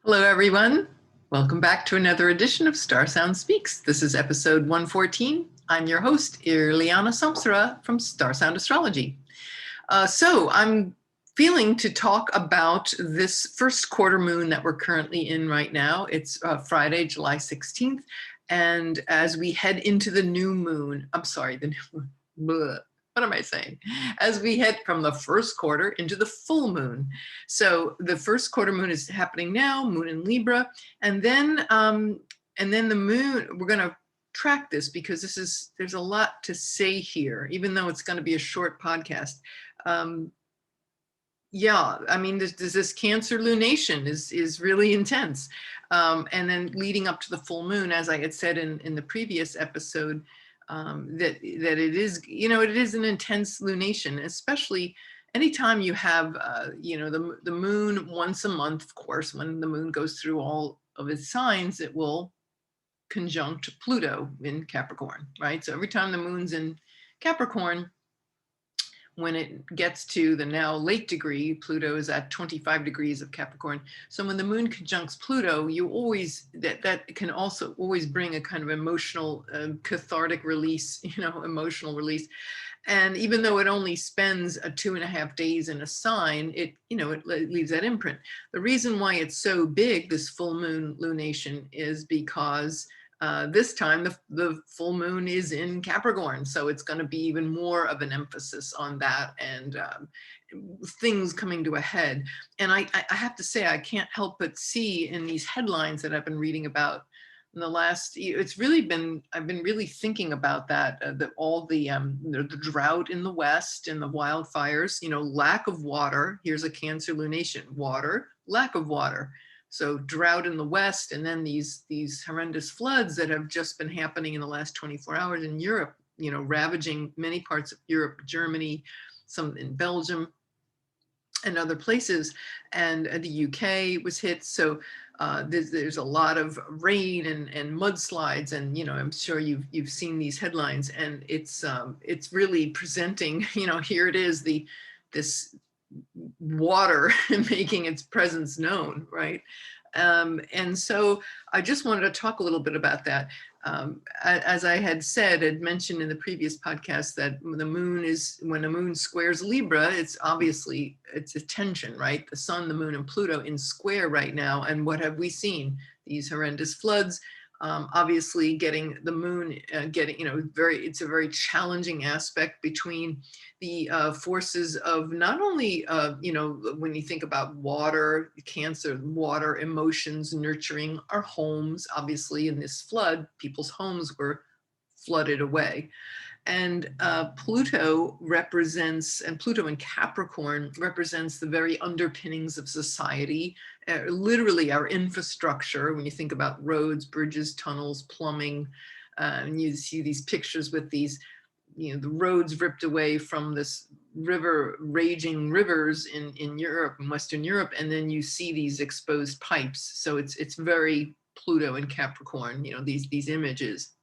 Hello, everyone. Welcome back to another edition of StarSound Speaks. This is episode 114. I'm your host, Ileana Samsara from StarSound Astrology. So I'm feeling to talk about this first quarter moon that we're currently in right now. It's Friday, July 16th. And as we head into the new moon, what am I saying? As we head from the first quarter into the full moon. So the first quarter moon is happening now, moon in Libra, and then the moon, we're going to track this because there's a lot to say here, even though it's going to be a short podcast. Yeah, I mean, this Cancer lunation is really intense. And then leading up to the full moon, as I had said in the previous episode, that it is, it is an intense lunation, especially anytime you have, the moon once a month. Of course, when the moon goes through all of its signs, it will conjunct Pluto in Capricorn, right? So every time the moon's in Capricorn, when it gets to the now late degree, Pluto is at 25 degrees of Capricorn. So when the moon conjuncts Pluto, you always, that can also always bring a kind of emotional, cathartic release, emotional release. And even though it only spends 2.5 days in a sign, it leaves that imprint. The reason why it's so big, this full moon lunation, is because this time the full moon is in Capricorn, so it's going to be even more of an emphasis on that and things coming to a head. And I have to say, I can't help but see in these headlines that I've been reading about in the last, I've been really thinking about that, all the drought in the West and the wildfires, lack of water. Here's a Cancer lunation: water, lack of water. So drought in the West, and then these horrendous floods that have just been happening in the last 24 hours in Europe, ravaging many parts of Europe, Germany, some in Belgium and other places, and the UK was hit. So there's a lot of rain and mudslides, and I'm sure you've seen these headlines, and it's really presenting, here it is, this water making its presence known, right? And so I just wanted to talk a little bit about that. As I had mentioned in the previous podcast, that when the moon squares Libra, it's a tension, right? The sun, the moon, and Pluto in square right now. And what have we seen? These horrendous floods. Obviously getting the moon, it's a very challenging aspect between the forces of not only, when you think about water, Cancer, water, emotions, nurturing our homes. Obviously in this flood, people's homes were flooded away. And Pluto in Capricorn represents the very underpinnings of society, literally our infrastructure. When you think about roads, bridges, tunnels, plumbing, and you see these pictures with these, the roads ripped away from this raging rivers in Europe, in Western Europe, and then you see these exposed pipes. So it's very Pluto in Capricorn, these images.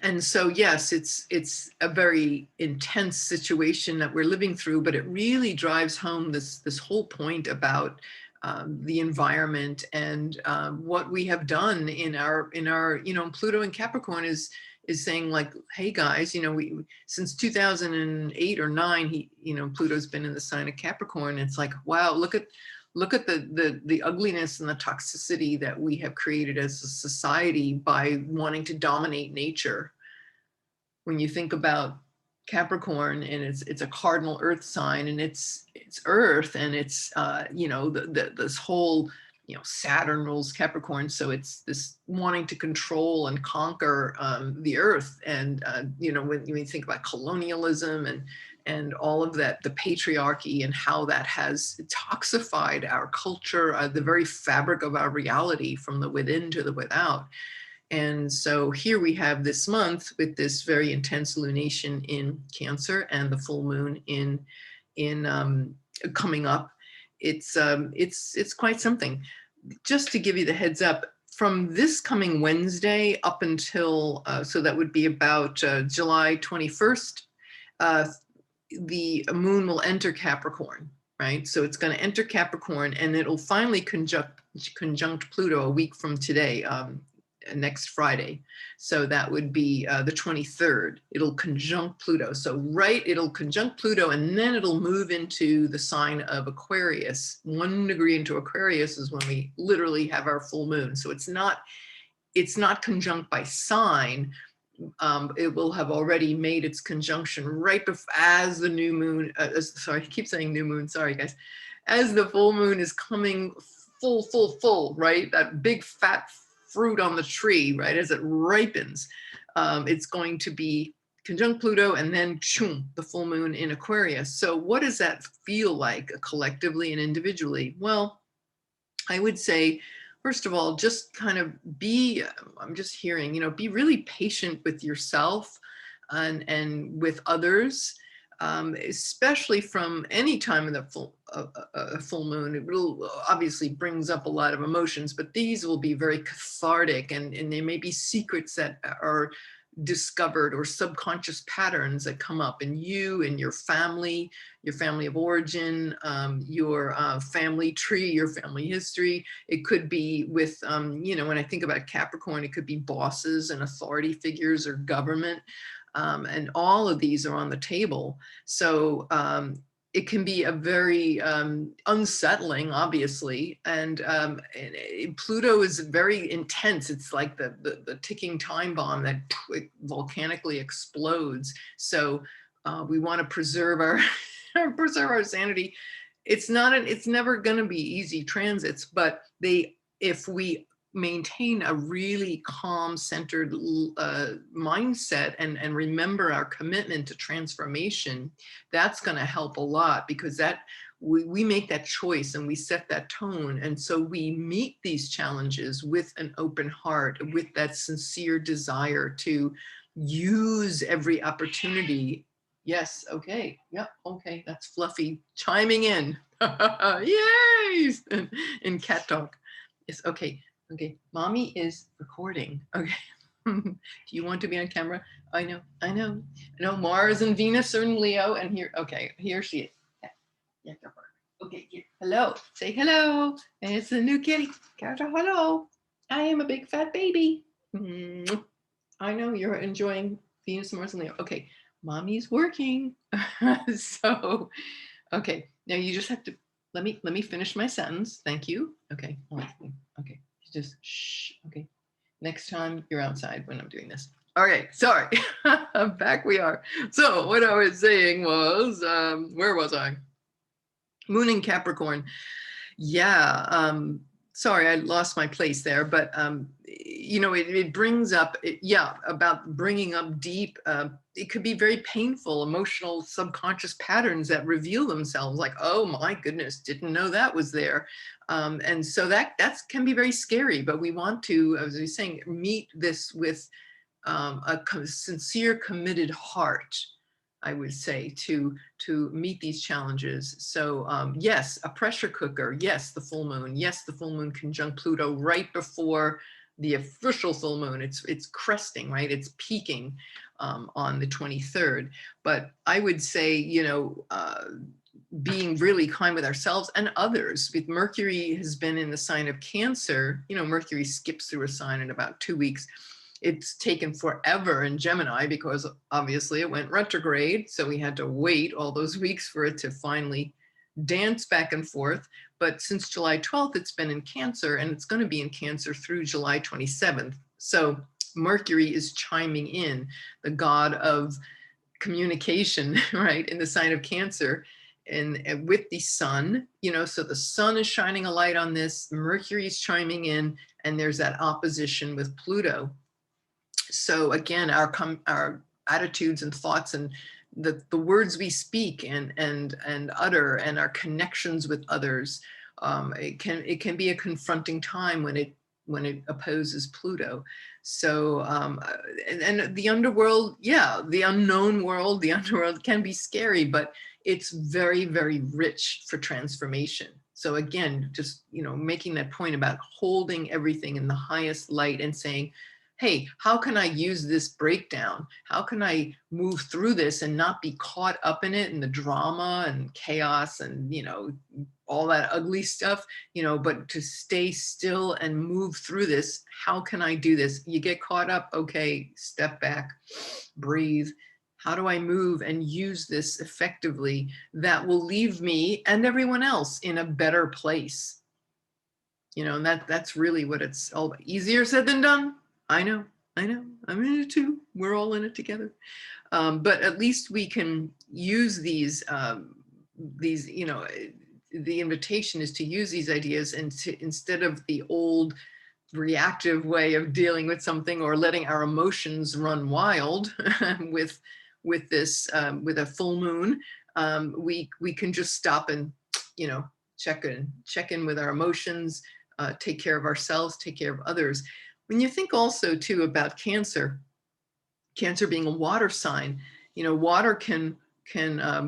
And so, yes, it's a very intense situation that we're living through, but it really drives home this whole point about the environment and what we have done in our Pluto in Capricorn is saying, like, hey guys, we since 2008 or 9, Pluto's been in the sign of Capricorn. It's like, wow, look at the ugliness and the toxicity that we have created as a society by wanting to dominate nature. When you think about Capricorn, and it's a cardinal earth sign, and it's earth, and it's this whole, Saturn rules Capricorn, so it's this wanting to control and conquer the earth. And when you think about colonialism and all of that, the patriarchy, and how that has toxified our culture, the very fabric of our reality from the within to the without. And so here we have this month with this very intense lunation in Cancer and the full moon in coming up. It's quite something. Just to give you the heads up, from this coming Wednesday up until, so that would be about July 21st, the moon will enter Capricorn, right? So it's going to enter Capricorn, and it'll finally conjunct conjunct Pluto a week from today, next Friday. So that would be the 23rd. It'll conjunct Pluto. So it'll conjunct Pluto, and then it'll move into the sign of Aquarius. 1 degree into Aquarius is when we literally have our full moon. So it's not conjunct by sign. It will have already made its conjunction right before, as the new moon, sorry, I keep saying new moon, sorry guys, as the full moon is coming full, right? That big fat fruit on the tree, right? As it ripens, it's going to be conjunct Pluto, and then choom, the full moon in Aquarius. So what does that feel like collectively and individually? Well, I would say, first of all, just kind of I'm just hearing, be really patient with yourself and with others, especially from any time of the full moon. It will obviously brings up a lot of emotions, but these will be very cathartic, and there may be secrets that are discovered, or subconscious patterns that come up in you and your family of origin, your family tree, your family history. It could be with, when I think about Capricorn, it could be bosses and authority figures or government. And all of these are on the table. So it can be a very unsettling, obviously, and Pluto is very intense. It's like the ticking time bomb that volcanically explodes. So we want to preserve our our sanity. It's never going to be easy transits, but if we maintain a really calm, centered mindset and remember our commitment to transformation, that's going to help a lot, because that we make that choice and we set that tone. And so we meet these challenges with an open heart, with that sincere desire to use every opportunity. Yes, okay, yep, okay, that's Fluffy chiming in. Yay! In cat talk. Yes, okay. Okay, mommy is recording. Okay. Do you want to be on camera? I know. Mars and Venus are in Leo, and here she is. Yeah, go for it. Okay, here. Hello. Say hello. And it's a new kitty. Hello. I am a big fat baby. I know you're enjoying Venus, Mars, and Leo. Okay, mommy's working. So, okay. Now you just have to let me finish my sentence. Thank you. Okay. Okay. Just shh. Okay. Next time you're outside when I'm doing this. Okay, sorry. Back we are. So what I was saying was, where was I? Moon in Capricorn. Yeah. Sorry, I lost my place there, but it brings up, about bringing up deep. It could be very painful, emotional, subconscious patterns that reveal themselves. Like, oh my goodness, didn't know that was there, and so that can be very scary. But we want to, as I was saying, meet this with a sincere, committed heart, I would say, to meet these challenges. So yes, a pressure cooker. Yes, the full moon. Yes, the full moon conjunct Pluto right before the official full moon. It's cresting, right? It's peaking on the 23rd. But I would say, being really kind with ourselves and others. With Mercury has been in the sign of Cancer. Mercury skips through a sign in about 2 weeks. It's taken forever in Gemini because obviously it went retrograde. So we had to wait all those weeks for it to finally dance back and forth. But since July 12th, it's been in Cancer, and it's going to be in Cancer through July 27th. So Mercury is chiming in, the god of communication, right, in the sign of Cancer. And with the sun, so the sun is shining a light on this, Mercury is chiming in, and there's that opposition with Pluto. So again, our attitudes and thoughts and the words we speak and utter, and our connections with others, it can be a confronting time when it opposes Pluto. So and the underworld, the unknown world, the underworld can be scary, but it's very, very rich for transformation. So again, just making that point about holding everything in the highest light and saying, hey, how can I use this breakdown? How can I move through this and not be caught up in it and the drama and chaos and, all that ugly stuff, but to stay still and move through this. How can I do this? You get caught up. Okay, step back, breathe. How do I move and use this effectively that will leave me and everyone else in a better place? And that's really what it's all about. Easier said than done. I know. I'm in it too. We're all in it together. But at least we can use these, the invitation is to use these ideas and to, instead of the old reactive way of dealing with something or letting our emotions run wild with this, with a full moon, we can just stop and, check in with our emotions, take care of ourselves, take care of others. When you think also too about Cancer being a water sign, water can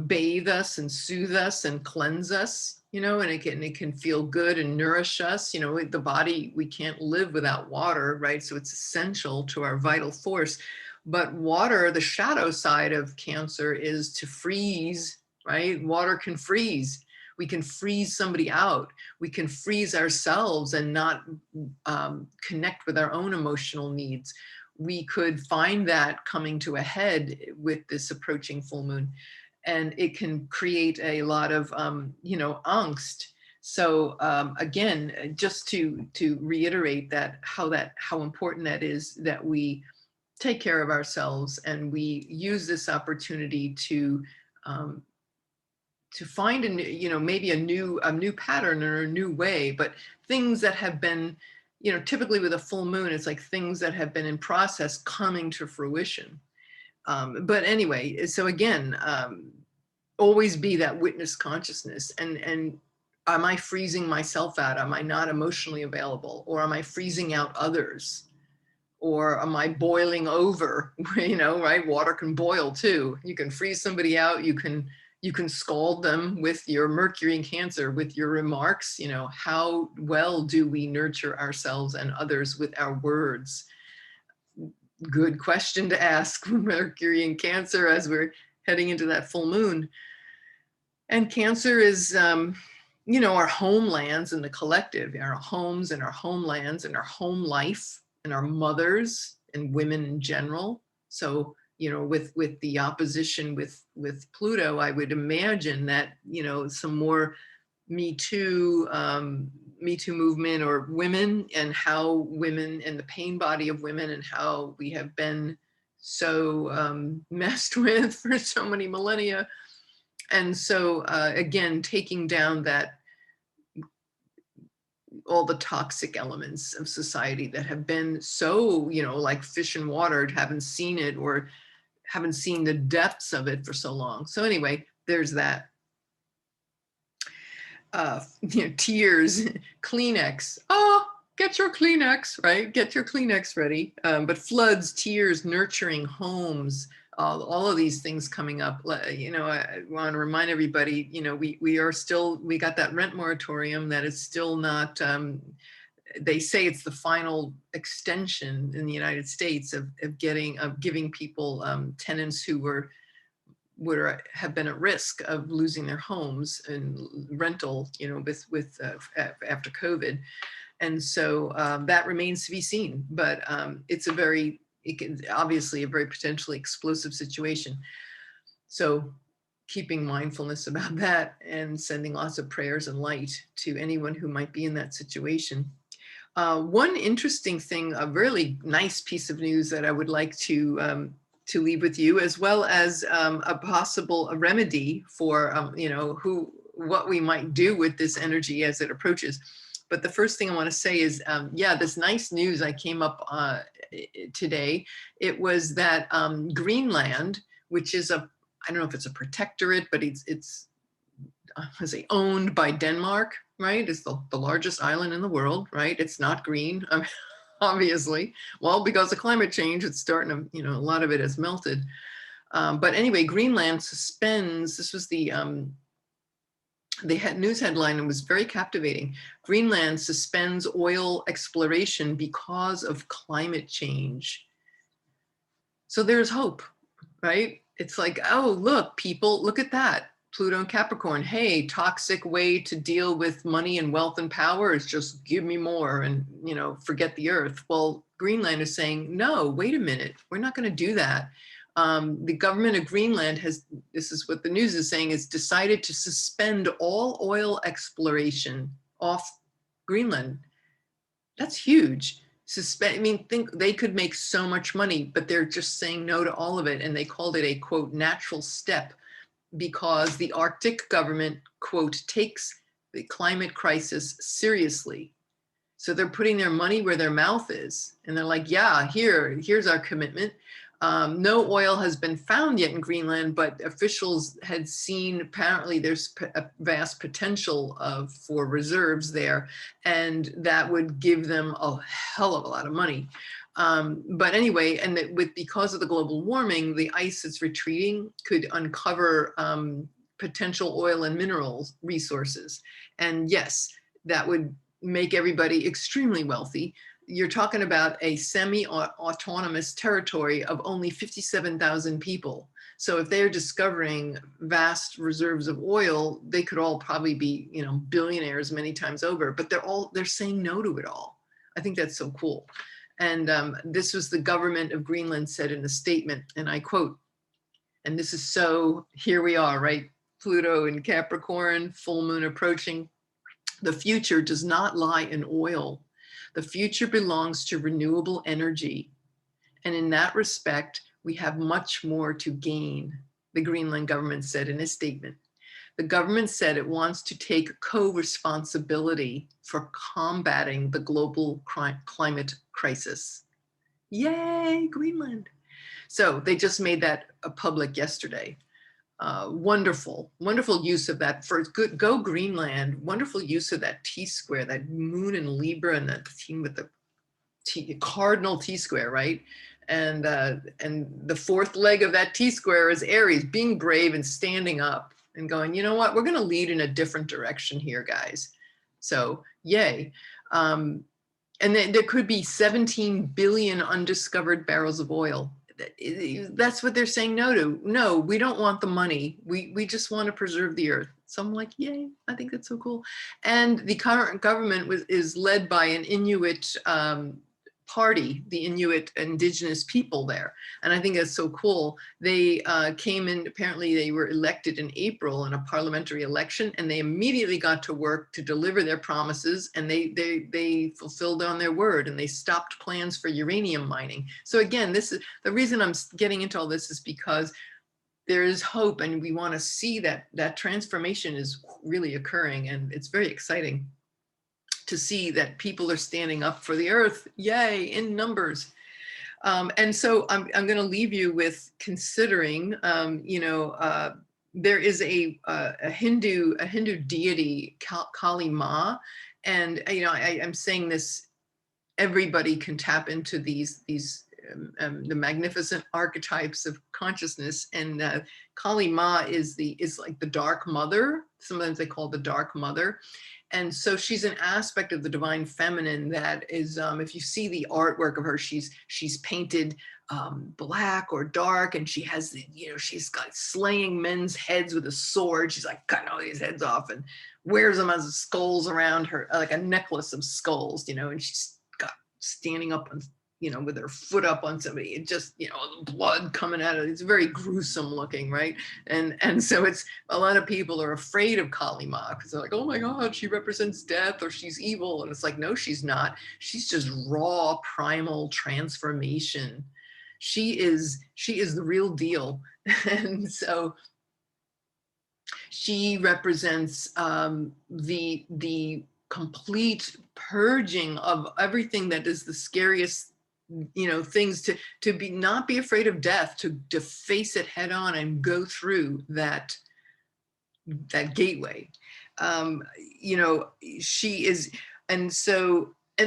bathe us and soothe us and cleanse us, and it can feel good and nourish us. The body, we can't live without water, right? So it's essential to our vital force. But water, the shadow side of Cancer is to freeze, right? Water can freeze. We can freeze somebody out. We can freeze ourselves and not connect with our own emotional needs. We could find that coming to a head with this approaching full moon, and it can create a lot of, angst. So again, just to reiterate how important that is, that we take care of ourselves and we use this opportunity to find maybe a new pattern or a new way, but things that have been, typically with a full moon, it's like things that have been in process coming to fruition. But anyway, so again, always be that witness consciousness. And am I freezing myself out? Am I not emotionally available? Or am I freezing out others? Or am I boiling over? Right? Water can boil too. You can freeze somebody out. You can scald them with your Mercury in Cancer, with your remarks. How well do we nurture ourselves and others with our words? Good question to ask. Mercury in Cancer as we're heading into that full moon. And Cancer is, our homelands and the collective, our homes and our homelands and our home life and our mothers and women in general. So, with the opposition with Pluto, I would imagine that, some more Me Too movement, or women, and how women and the pain body of women and how we have been so messed with for so many millennia. And so again, taking down all the toxic elements of society that have been so, like fish in water, haven't seen it or haven't seen the depths of it for so long. So anyway, there's that. Tears, Kleenex. Oh, get your Kleenex, right? Get your Kleenex ready. But floods, tears, nurturing homes, all of these things coming up. I want to remind everybody, we got that rent moratorium that is still not, they say it's the final extension in the United States of giving people, tenants who would have been at risk of losing their homes and rental, with after COVID. And so that remains to be seen, but it can obviously a very potentially explosive situation. So keeping mindfulness about that and sending lots of prayers and light to anyone who might be in that situation. One interesting thing, a really nice piece of news that I would like to leave with you, as well as a possible remedy for what we might do with this energy as it approaches. But the first thing I want to say is, this nice news I came up today. It was that Greenland, which is I don't know if it's a protectorate, but it's owned by Denmark, right? It's the largest island in the world, right? It's not green. Obviously, well, because of climate change, it's starting to, a lot of it has melted. But anyway, Greenland suspends, this was the the news headline, and was very captivating. Greenland suspends oil exploration because of climate change. So there's hope, right? It's like, oh, look, people, look at that. Pluto and Capricorn, hey, toxic way to deal with money and wealth and power is just give me more and, you know, forget the earth. Well, Greenland is saying, no, wait a minute, we're not going to do that. The government of Greenland has, this is what the news is saying, is decided to suspend all oil exploration off Greenland. That's huge. I mean, think they could make so much money, but they're just saying no to all of it. And they called it a, quote, natural step, because the Arctic government, quote, takes the climate crisis seriously. So they're putting their money where their mouth is. And they're like, yeah, here's our commitment. No oil has been found yet in Greenland, but officials had seen, apparently there's a vast potential for reserves there, and that would give them a hell of a lot of money. But anyway, and because of the global warming, the ice that's retreating could uncover potential oil and minerals resources. And yes, that would make everybody extremely wealthy. You're talking about a semi-autonomous territory of only 57,000 people. So if they're discovering vast reserves of oil, they could all probably be, you know, billionaires many times over, but they're saying no to it all. I think that's so cool. And this was the government of Greenland said in a statement, and I quote, and this is so, here we are, right? Pluto in Capricorn, full moon approaching. The future does not lie in oil. The future belongs to renewable energy. And in that respect, we have much more to gain, the Greenland government said in a statement. The government said it wants to take co-responsibility for combating the global climate crisis. Yay, Greenland. So they just made that public yesterday. Wonderful, wonderful use of that. For good, go Greenland. Wonderful use of that T-square, that moon in Libra, and that team with the cardinal T-square, right? And the fourth leg of that T-square is Aries, being brave and standing up and going, you know what, we're going to lead in a different direction here, guys. So yay. And then there could be 17 billion undiscovered barrels of oil. That's what they're saying no to. No, we don't want the money. We just want to preserve the earth. So I'm like, yay, I think that's so cool. And the current government is led by an Inuit party, the Inuit indigenous people there. And I think that's so cool. They came in, apparently they were elected in April in a parliamentary election, and they immediately got to work to deliver their promises, and they fulfilled on their word, and they stopped plans for uranium mining. So again, this is the reason I'm getting into all this, is because there is hope, and we want to see that transformation is really occurring, and it's very exciting to see that people are standing up for the earth, yay, in numbers. And so I'm going to leave you with considering, there is a Hindu deity, Kali Ma, and I'm saying this, everybody can tap into these the magnificent archetypes of consciousness, and Kali Ma is like the dark mother. Sometimes they call the dark mother. And so she's an aspect of the divine feminine that is, if you see the artwork of her, she's painted black or dark, and she has she's got slaying men's heads with a sword. She's like cutting all these heads off and wears them as skulls around her, like a necklace of skulls, and she's got standing up on, with her foot up on somebody, it just, blood coming out of it. It's very gruesome looking, right? And so it's, a lot of people are afraid of Kali Ma because they're like, oh my God, she represents death, or she's evil. And it's like, no, she's not. She's just raw, primal transformation. She is the real deal. And so she represents the complete purging of everything that is the scariest things, to not be afraid of death, to face it head on and go through that gateway. She is, and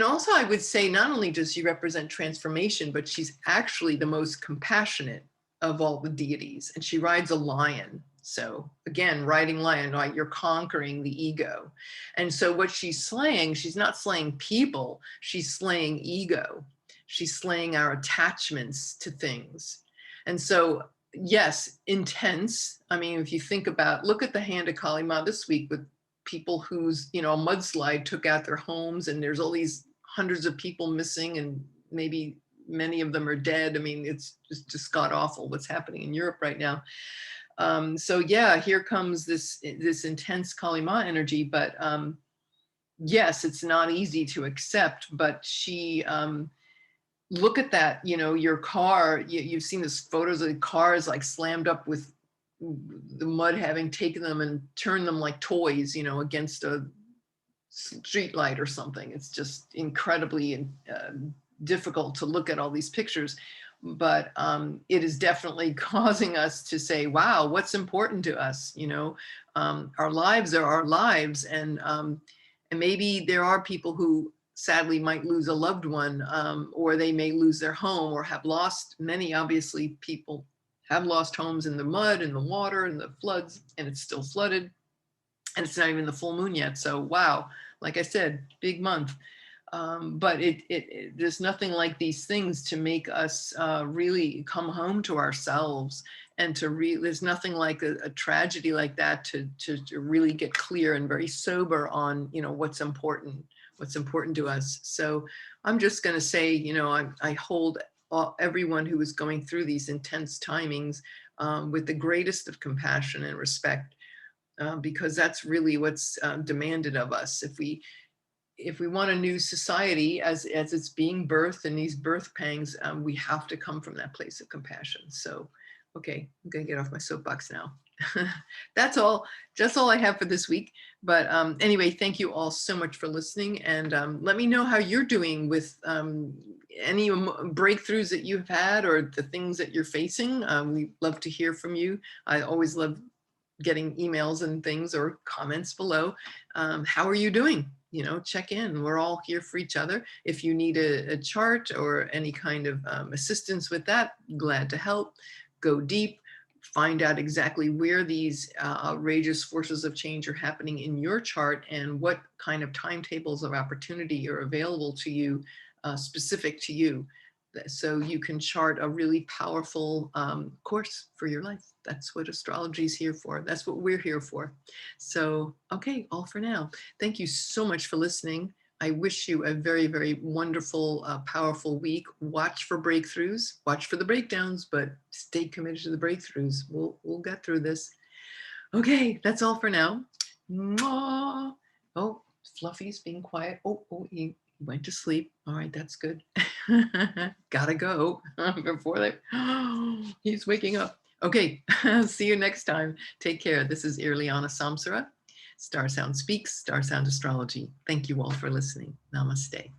also I would say, not only does she represent transformation, but she's actually the most compassionate of all the deities, and she rides a lion. So again, riding lion, right? You're conquering the ego. And so what she's slaying, she's not slaying people, she's slaying ego. She's slaying our attachments to things. And so, yes, intense. I mean, if you think about, look at the hand of Kali Ma this week with people whose, a mudslide took out their homes, and there's all these hundreds of people missing, and maybe many of them are dead. I mean, it's just god awful what's happening in Europe right now. So yeah, here comes this intense Kali Ma energy, but yes, it's not easy to accept, but she, look at that, your car, you've seen this photos of the cars like slammed up with the mud having taken them and turned them like toys, against a street light or something. It's just incredibly difficult to look at all these pictures, but it is definitely causing us to say, wow, what's important to us? Our lives are our lives, and maybe there are people who sadly might lose a loved one, or they may lose their home, or have lost, many obviously people have lost homes in the mud, in the water, in the floods, and it's still flooded, and it's not even the full moon yet. So wow, like I said, big month. But there's nothing like these things to make us really come home to ourselves, and there's nothing like a tragedy like that to really get clear and very sober on, what's important to us. So I'm just going to say, I hold everyone who is going through these intense timings with the greatest of compassion and respect, because that's really what's demanded of us. If we want a new society as it's being birthed in these birth pangs, we have to come from that place of compassion. So, okay, I'm gonna get off my soapbox now. That's all I have for this week. But anyway, thank you all so much for listening, and let me know how you're doing with any breakthroughs that you've had or the things that you're facing. We love to hear from you. I always love getting emails and things or comments below. How are you doing? Check in. We're all here for each other. If you need a chart or any kind of assistance with that, glad to help. Go deep, find out exactly where these outrageous forces of change are happening in your chart, and what kind of timetables of opportunity are available to you, specific to you, so you can chart a really powerful course for your life. That's what astrology is here for. That's what we're here for. So, okay, all for now. Thank you so much for listening. I wish you a very, very wonderful, powerful week. Watch for breakthroughs, watch for the breakdowns, but stay committed to the breakthroughs. We'll get through this. Okay, that's all for now. Mwah. Oh, Fluffy's being quiet. Oh, he went to sleep. All right, that's good. Gotta go before they, he's waking up. Okay, see you next time. Take care. This is Irliana Samsara, StarSound Speaks, StarSound Astrology. Thank you all for listening. Namaste.